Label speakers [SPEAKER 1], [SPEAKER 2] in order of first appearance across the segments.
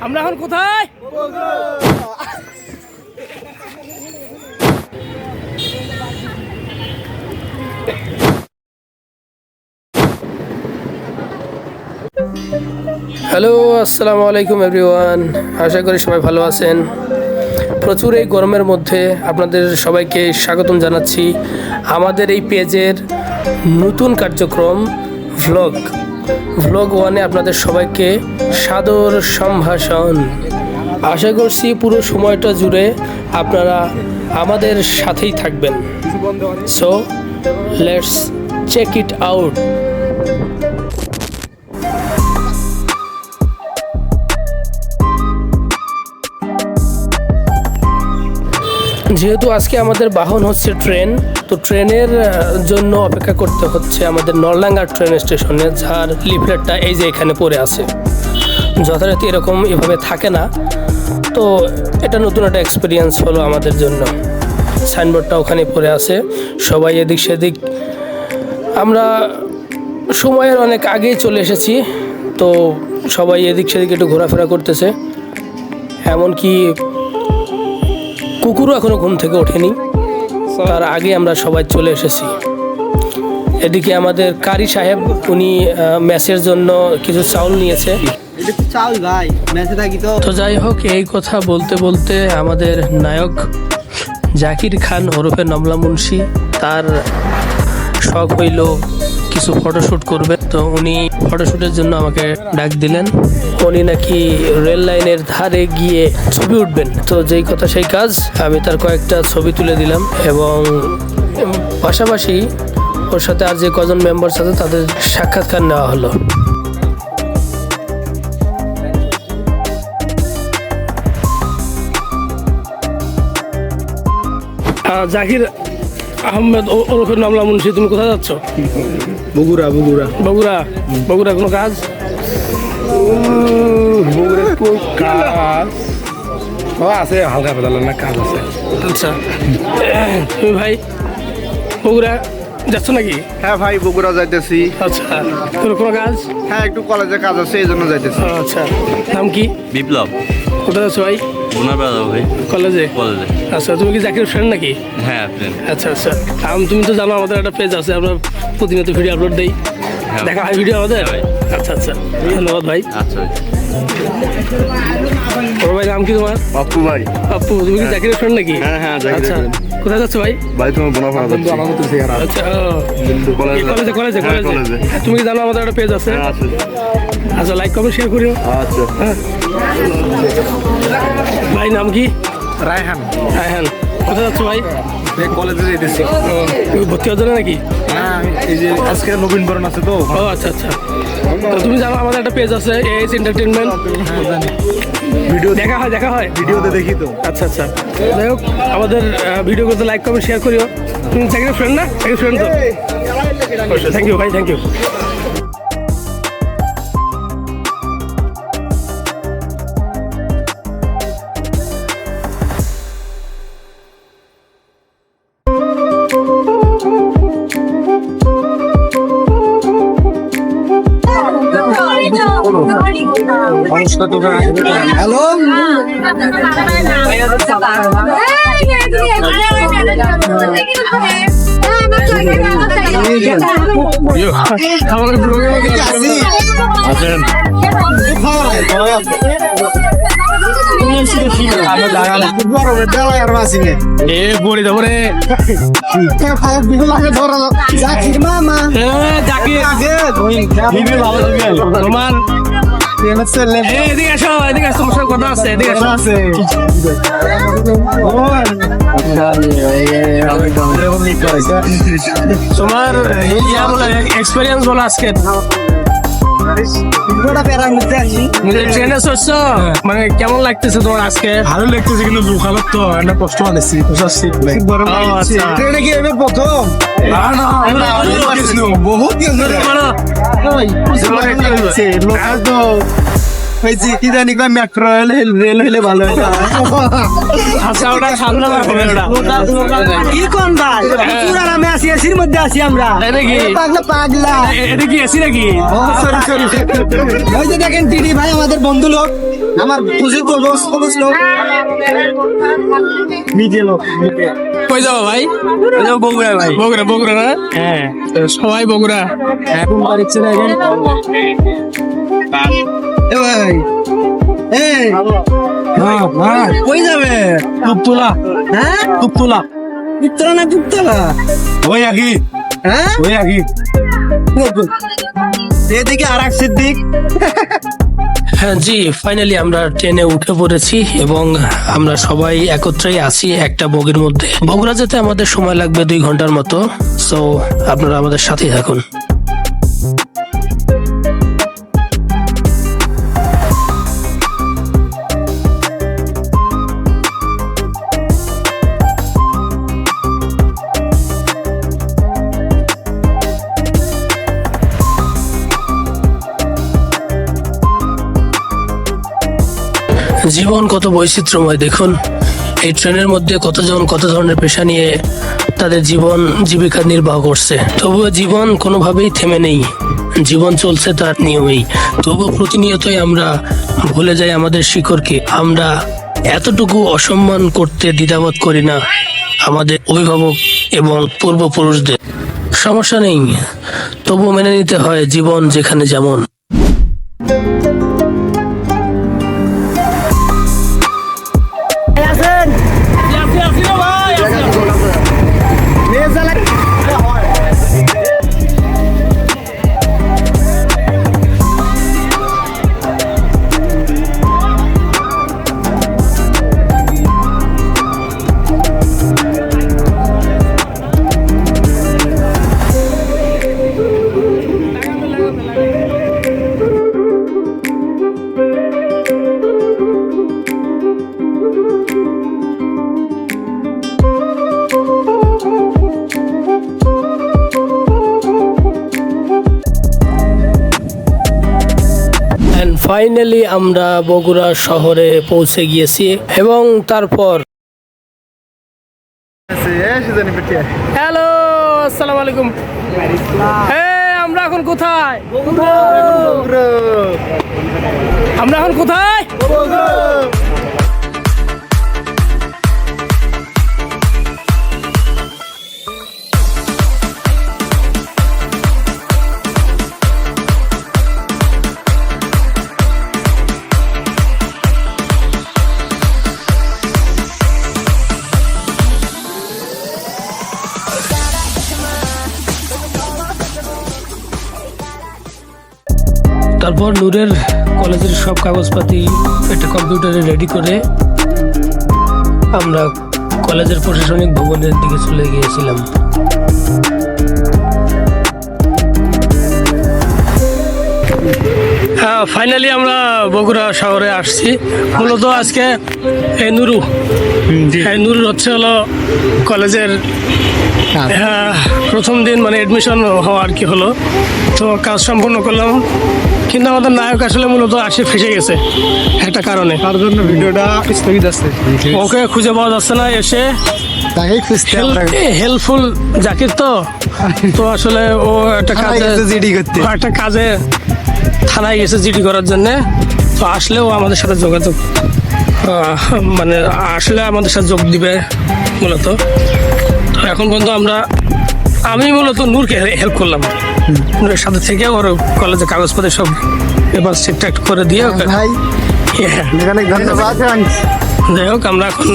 [SPEAKER 1] আমরা এখন কোথায়? হ্যালো, আসসালামু আলাইকুম এভরিওয়ান। আশা করি সবাই ভালো আছেন। প্রচুর এই গরমের মধ্যে আপনাদের সবাইকে স্বাগতম জানাচ্ছি আমাদের এই পেজের নতুন কার্যক্রম ভ্লগ ওয়ানে আপনাদের সবাইকে সাদর সম্ভাষণ। আশা করছি পুরো সময়টা জুড়ে আপনারা আমাদের সাথেই থাকবেন। So let's check it out. যেহেতু আজকে আমাদের বাহন হচ্ছে ট্রেন, তো ট্রেনের জন্য অপেক্ষা করতে হচ্ছে আমাদের নলডাঙ্গা ট্রেন স্টেশনে, যার লিফলেটটা এই যে এখানে পড়ে আছে। যথারীতি এভাবে থাকে না, তো এটা নতুন একটা এক্সপিরিয়েন্স হলো আমাদের জন্য। সাইনবোর্ডটা ওখানে পড়ে আছে, সবাই এদিক সেদিক। আমরা সময়ের অনেক আগেই চলে এসেছি, তো সবাই এদিক সেদিক একটু ঘোরাফেরা করতেছে। এমনকি কুকুরও এখনো ঘুম থেকে ওঠেনি, তার আগে আমরা সবাই চলে এসেছি। এদিকে আমাদের কারি সাহেব, উনি ম্যাচের জন্য কিছু চাউল নিয়েছে। তো যাই হোক, এই কথা বলতে বলতে আমাদের নায়ক জাকির খান ওরফে নমলা মুন্সি, তার শখ হইল কিছু ফটোশ্যুট করবে। তো উনি ফটোশ্যুটের জন্য আমাকে ডাক দিলেন। উনি নাকি রেল লাইনের ধারে গিয়ে ছবি উঠবেন। তো যেই কথা সেই কাজ, আমি তার কয়েকটা ছবি তুলে দিলাম এবং পাশাপাশি ওর সাথে আর যে কজন মেম্বার্স আছে তাদের সাক্ষাৎকার নেওয়া হলো। জাকির আহমেদ ওরফে নমলা মুন্সি, তুমি কোথায় যাচ্ছ?
[SPEAKER 2] বগুড়া।
[SPEAKER 1] কোনো কাজ?
[SPEAKER 2] আছে হালকা পাতলা না কাজ আছে।
[SPEAKER 1] আচ্ছা, তুমি ভাই বগুড়া যাচ্ছ নাকি?
[SPEAKER 2] হ্যাঁ ভাই, বগুড়া যাইতেছি।
[SPEAKER 1] আচ্ছা, তোর কোনো কাজ?
[SPEAKER 2] হ্যাঁ, একটু কলেজে কাজ আছে, এই জন্য যাইতেছি।
[SPEAKER 1] আচ্ছা, নাম কি?
[SPEAKER 3] বিপ্লব।
[SPEAKER 1] কোথায় যাচ্ছ ভাই?
[SPEAKER 3] ভাই
[SPEAKER 1] কলেজে।
[SPEAKER 3] কলেজে।
[SPEAKER 1] আচ্ছা, তুমি কি জাকির ফ্রেন্ড নাকি?
[SPEAKER 3] হ্যাঁ ফ্রেন্ড।
[SPEAKER 1] আচ্ছা, তুমি তো জানো আমাদের একটা পেজ আছে, আমরা প্রতিনিয়ত ভিডিও আপলোড দিই।
[SPEAKER 3] হ্যাঁ।
[SPEAKER 1] দেখা হয় ভিডিও আমাদের। আচ্ছা, ধন্যবাদ ভাই।
[SPEAKER 3] আচ্ছা
[SPEAKER 1] বড় ভাই, নাম কি তোমার?
[SPEAKER 2] পাপ্পু ভাই।
[SPEAKER 1] পাপ্পু, তুমি কি জাকিরের ফ্রেন্ড নাকি?
[SPEAKER 2] হ্যাঁ, জাকিরের
[SPEAKER 1] আচ্ছা,
[SPEAKER 2] friend।
[SPEAKER 1] কোথায় যাচ্ছ ভাই?
[SPEAKER 2] ভাই তোমার বোনাফাড়া যাচ্ছি।
[SPEAKER 1] আচ্ছা, কলেজে।
[SPEAKER 2] কলেজে।
[SPEAKER 1] তুমি কি জানো আমাদের একটা পেজ আছে?
[SPEAKER 2] হ্যাঁ, আছে।
[SPEAKER 1] আচ্ছা, লাইক কমেন্ট শেয়ার করিও।
[SPEAKER 2] আচ্ছা।
[SPEAKER 1] হ্যাঁ ভাই, নাম কি?
[SPEAKER 2] রায়হান।
[SPEAKER 1] কোথায় যাচ্ছ ভাই?
[SPEAKER 2] কলেজে যাইতেছি।
[SPEAKER 1] তুমি ভর্তি হচ্ছ না নাকি?
[SPEAKER 2] হ্যাঁ, এই যে আজকে নবীন বরণ আছে তো।
[SPEAKER 1] ও আচ্ছা। তো তুমি জানো আমাদের একটা পেজ আছে, এএস এন্টারটেনমেন্ট।
[SPEAKER 2] ভিডিও
[SPEAKER 1] দেখা হয়
[SPEAKER 2] ভিডিওতে দেখি তো।
[SPEAKER 1] আচ্ছা, যাই হোক, আমাদের ভিডিও করতে লাইক কমেন্ট শেয়ার করিও। তুমি জাকিরের ফ্রেন্ড না? জাকির ফ্রেন্ড তো। থ্যাংক ইউ ভাই, থ্যাংক ইউ।
[SPEAKER 2] হ্যালো।
[SPEAKER 1] তোমার এদিকে আসো, তোমার সাথে কথা আছে, এদিকে আসো। তোমার এক্সপিরিয়েন্স বলো আজকে। ট্রেনে চড়ছো, মানে কেমন লাগতেছে তোমার আজকে?
[SPEAKER 2] ভালো লাগতেছে, কিন্তু লোকালত তো একটা কষ্ট পাচ্ছি। ট্রেনে কি এবার প্রথম? বহুত ওই যে কি জানি কয় মেট্রো রেল হইলে ভালো হতো।
[SPEAKER 1] আচ্ছা ওটা সামনে হবে ওটা
[SPEAKER 3] কি কোন ভাই পুরা নামে আসি এসির মধ্যে আসি আমরা
[SPEAKER 1] তাই নাকি?
[SPEAKER 3] পাগলা পাগলা
[SPEAKER 1] এটা কি এসি নাকি?
[SPEAKER 2] সরি
[SPEAKER 3] ওই যে দেখেন টিডি ভাই আমাদের বন্ধু লোক আমার খুশি করবো লোক
[SPEAKER 2] মিডিয়া লোক
[SPEAKER 1] কই যাবো ভাই?
[SPEAKER 2] বগুড়া ভাই
[SPEAKER 1] বগুড়া না?
[SPEAKER 2] হ্যাঁ
[SPEAKER 1] সবাই বগুড়া।
[SPEAKER 2] এখন বাড়িতে দেখেন
[SPEAKER 3] এ ভাই এই
[SPEAKER 2] হ্যাঁ ভাই
[SPEAKER 3] কই যাবে
[SPEAKER 2] তুলা
[SPEAKER 3] হ্যাঁ
[SPEAKER 2] তুলা
[SPEAKER 3] পুত্রা না পুত্রা
[SPEAKER 2] ওই আগে
[SPEAKER 3] হ্যাঁ
[SPEAKER 2] ওই আগে
[SPEAKER 3] এদিকে আর এক সিদ্দিক
[SPEAKER 1] হ্যাঁ জি, ফাইনালি আমরা ট্রেনে উঠে পড়েছি এবং আমরা সবাই একত্রেই আছি একটা বগির মধ্যে। বগুড়া যেতে আমাদের সময় লাগবে 2 ঘন্টার মতো। সো আপনারা আমাদের সাথেই থাকুন। জীবন কত বৈচিত্র্যময় দেখুন। এই ট্রেনের মধ্যে কতজন কত ধরনের পেশা নিয়ে তাদের জীবন জীবিকা নির্বাহ করছে। তবুও জীবন কোনোভাবেই থেমে নেই, জীবন চলছে তার নিয়মেই। তবুও প্রতিনিয়তই আমরা ভুলে যাই আমাদের শিকড়কে। আমরা এতটুকু অসম্মান করতে দ্বিধাবোধ করি না আমাদের অভিভাবক এবং পূর্বপুরুষদের। সমস্যা নেই, তবুও মেনে নিতে হয় জীবন যেখানে যেমন।
[SPEAKER 3] আছেন
[SPEAKER 1] ফাইনালি আমরা বগুড়া শহরে পৌঁছে গিয়েছি এবং তারপর হ্যালো আসসালামু আলাইকুম। আমরা এখন কোথায়? আমরা এখন কোথায়? তারপর নূরের কলেজের সব কাগজপাতি একটা কম্পিউটারে রেডি করে আমরা কলেজের প্রশাসনিক ভবনের দিকে চলে গিয়েছিলাম। হ্যাঁ ফাইনালি আমরা বগুড়া শহরে আসছি। মূলত আজকে এই নুরু হচ্ছে হলো কলেজের প্রথম দিন, মানে এডমিশন হওয়া আর কি হলো। তো কাজ সম্পূর্ণ করলাম, কিন্তু আমাদের নায়ক আসলে মূলত আসে ফেসে গেছে একটা কারণে।
[SPEAKER 2] তার জন্য ভিডিওটা স্থগিত আছে।
[SPEAKER 1] ওকে খুঁজে পাওয়া যাচ্ছে না। এসে
[SPEAKER 2] তাকে খুঁজতে
[SPEAKER 1] হেল্পফুল জাকির তো আসলে ও একটা কাজে
[SPEAKER 2] জিডি করতে
[SPEAKER 1] একটা কাজে থানায় গেছে জিডি করার জন্য। তো আসলেও আমাদের সাথে যোগাযোগ মানে আসলে আমাদের সাথে যোগ দিবে মূলত। তো এখন পর্যন্ত আমি মূলত নূরকে হেল্প করলাম, নূরের সাথে থেকে ওর কলেজে কাগজপত্র সব এবার ঠিকঠাক করে দিয়ে ওকে।
[SPEAKER 2] ভাই অনেক ধন্যবাদ।
[SPEAKER 1] যাই হোক, আমরা এখন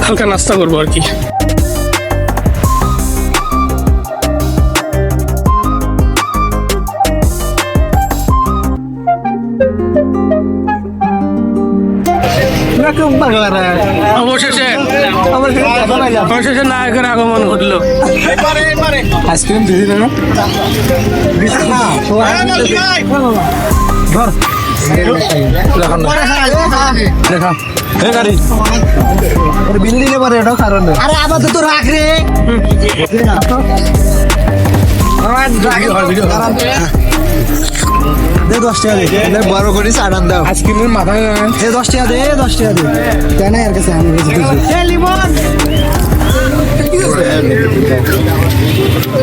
[SPEAKER 1] হালকা নাস্তা করবো আর কি। অবশেষে নায়কের আগমন ঘটলো।
[SPEAKER 2] আইসক্রিম দিদি না বিল দিলে পারে এটাও কারণ।
[SPEAKER 3] আরে আপাতত রাখ রে দে 10 টাকা দে বড় করে চাটান দাও
[SPEAKER 2] আইসক্রিমের মাথায়
[SPEAKER 3] এ 10 টাকা দে 10 টাকা দে কেন এর কাছে আমি বেশি কিছু লিমন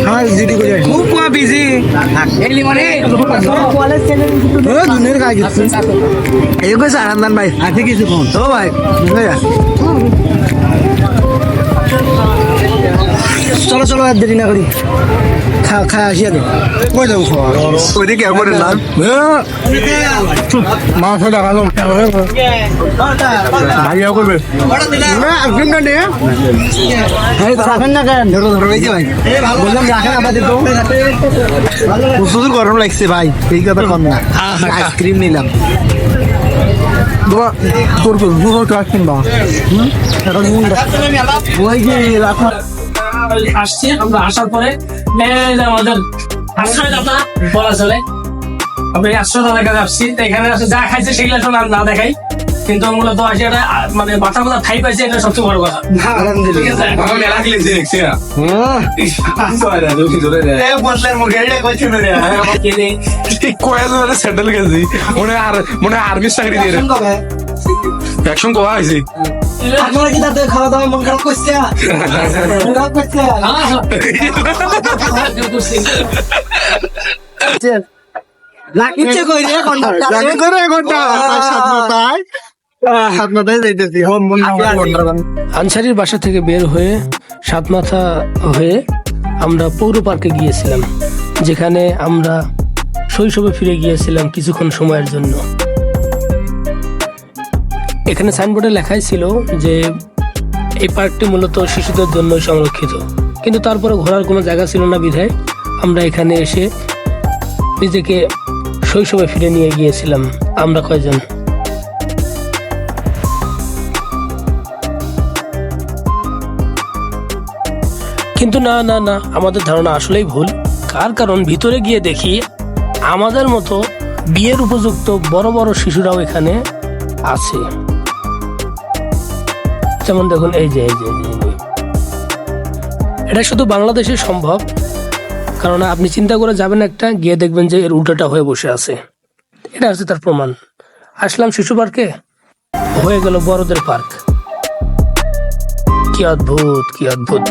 [SPEAKER 3] হ্যাঁ জিডি করে খুব বিজি এই লিমন কলেজ থেকে দুনের কাজ করছে এই কই চাটান ভাই আছে কিছু কোন ও ভাই চলো চলো আর দেরি না করি খা আসিয়া দে কই যাবো ওইদিকে একবারে লাগ
[SPEAKER 2] মাছ দেখালো ভাইয়া করবে না একদিন না নিয়ে
[SPEAKER 3] রাখেন না কেন ধরো ধরো এই যে ভাই বললাম রাখেন আমাদের তো প্রচুর গরম লাগছে ভাই এই কথা কম না আইসক্রিম নিলাম
[SPEAKER 2] তোর দুটো আইসক্রিম দাও
[SPEAKER 3] ওই যে রাখা
[SPEAKER 1] আসছি আমরা আসার পরে আমাদের আশ্রয় দাতা বলা চলে আমরা আশ্রয় দাতার কাছে আসছি তো এখানে আসে যা খাইছে সেগুলো তো না দেখাই কিন্তু মূলত আসে এটা মানে মাথা মাথা ঠাই পাইছে এটা সবচেয়ে বড় কথা ঠিক আছে
[SPEAKER 2] কয়েকজন সেটেল গেছি মনে আর্মি চাকরি দিয়ে একসঙ্গে কোয়া হয়েছি
[SPEAKER 3] আপনারা কি তাতে খাওয়া দাওয়া মন খারাপ করছে মন খারাপ করছে লাগিচ্ছে কই রে কন্ট্রাক্টর লাগি করে ঘন্টা 7 যাইতেছি হোম মন
[SPEAKER 1] আনসারির বাসা থেকে বের হয়ে সাতমাথা হয়ে আমরা পৌর পার্কে গিয়েছিলাম, যেখানে আমরা শৈশবে ফিরে গিয়েছিলাম কিছুক্ষণ সময়ের জন্য। এখানে সাইনবোর্ডে লেখাই ছিল যে এই পার্কটি মূলত শিশুদের জন্য সংরক্ষিত, কিন্তু তারপরে ঘোরার কোনো জায়গা ছিল না বিধায় আমরা এখানে এসে নিজেকে শৈশবে ফিরে নিয়ে গিয়েছিলাম। আমরা কয়জন কিন্তু না না না আমাদের ধারণা আসলেই ভুল। কারণ ভিতরে গিয়ে দেখি আমাদের মতো বিয়ের উপযুক্ত বড় বড় শিশুরাও এখানে আছে। যেমন দেখুন এই যে এটা শুধু বাংলাদেশে সম্ভব, কারণ আপনি চিন্তা করে যাবেন একটা, গিয়ে দেখবেন যে এর উল্টোটা হয়ে বসে আছে। এটা হচ্ছে তার প্রমাণ। আসলাম শিশু পার্কে, হয়ে গেল বড়দের পার্ক। কি অদ্ভুত, কি অদ্ভুত।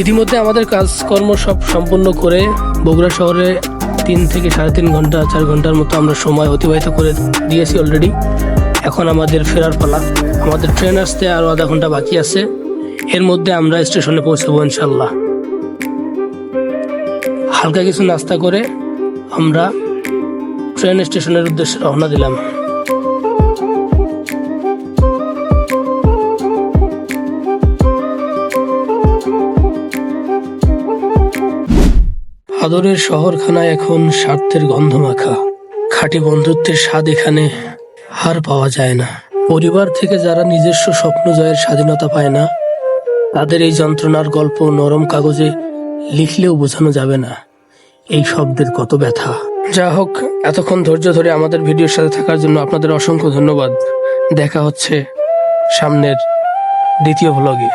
[SPEAKER 1] ইতিমধ্যে আমাদের কাজকর্ম সব সম্পূর্ণ করে বগুড়া শহরে 3 থেকে 3.5 ঘন্টা 4 ঘন্টার মতো আমরা সময় অতিবাহিত করে দিয়েছি অলরেডি। এখন আমাদের ফেরার পালা। আমাদের ট্রেন আসতে আরো আধা ঘন্টা বাকি আছে। এর মধ্যে আমরা স্টেশনে পৌঁছাবো ইনশাল্লাহ। হালকা কিছু নাস্তা করে আমরা ট্রেন স্টেশনের উদ্দেশ্যে রওনা দিলাম। আদরের শহরখানায় এখন স্বার্থের গন্ধ মাখা। খাঁটি বন্ধুত্বের স্বাদ এখানে হার পাওয়া যায় না। পরিবার থেকে যারা নিজস্ব স্বপ্ন জয়ের স্বাধীনতা পায় না, তাদের এই যন্ত্রণার গল্প নরম কাগজে লিখলেও বোঝানো যাবে না এই শব্দের কত ব্যথা। যা হোক, এতক্ষণ ধৈর্য ধরে আমাদের ভিডিওর সাথে থাকার জন্য আপনাদের অসংখ্য ধন্যবাদ। দেখা হচ্ছে সামনের দ্বিতীয় ভ্লগে।